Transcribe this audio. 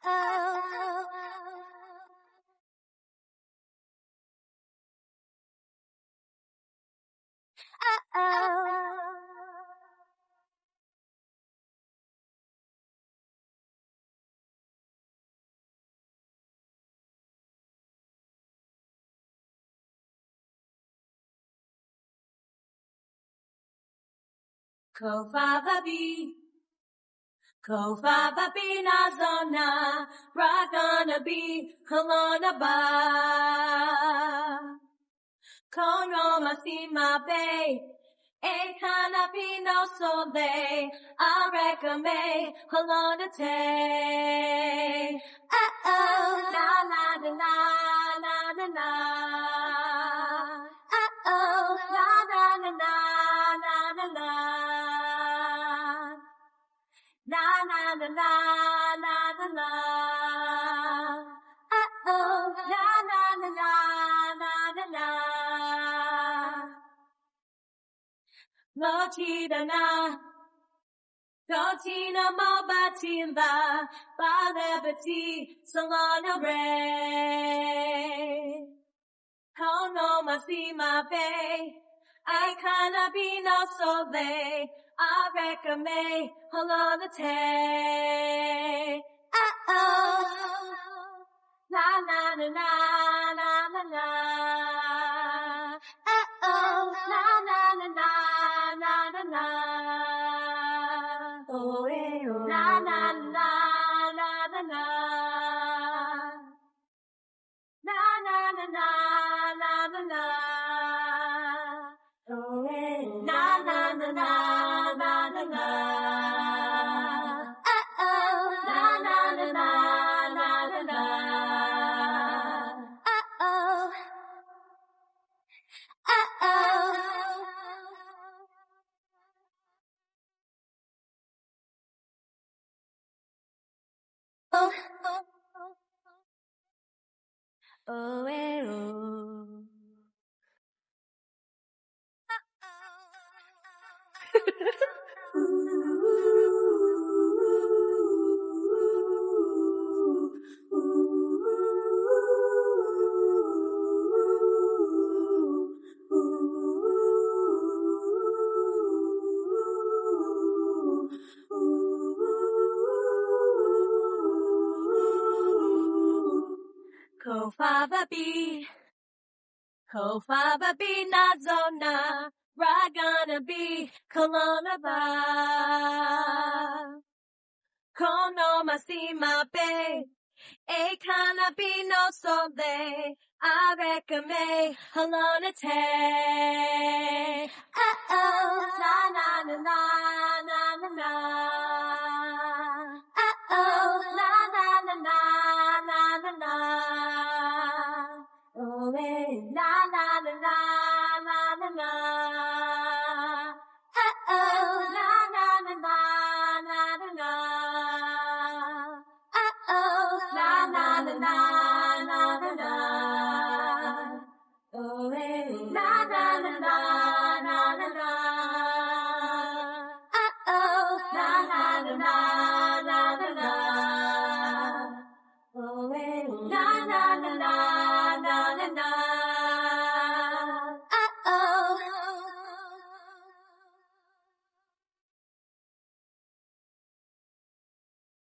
Oh. Oh. Kofababi, Kofababi Nazona, Ragana be, Kolona ba. Kono Masima Bay, Ekana Pino Sole, Arekame, Kolona te. Oh, na na na na na na. Oh, na na na na na na. Na na na na na na na. Oh, na na na na na na. Lotida na, Dotina Mobatinda, Balebati, Solana Ray. Kono Masima Bay, I can't be no sole, I recommend Holona te. Oh, na na na na na na na. Oh, na na na na na na na. Oh, na na na na na na. Na na na na na na na. Oh, na na na na na na na. Oh, na na na na na na na. Oh, oh, oh, oh, oh. Kofababi, Kofababi Nazona, Ragana be, Kolona ba. Kono Masima Bay, Ekana be no sole, I recommend Halona te. Oh, na na na na na na na. Oh, na na na na na na na. Oh, na na na na na na na. Oh, na na na na na na na. Oh, na na na na.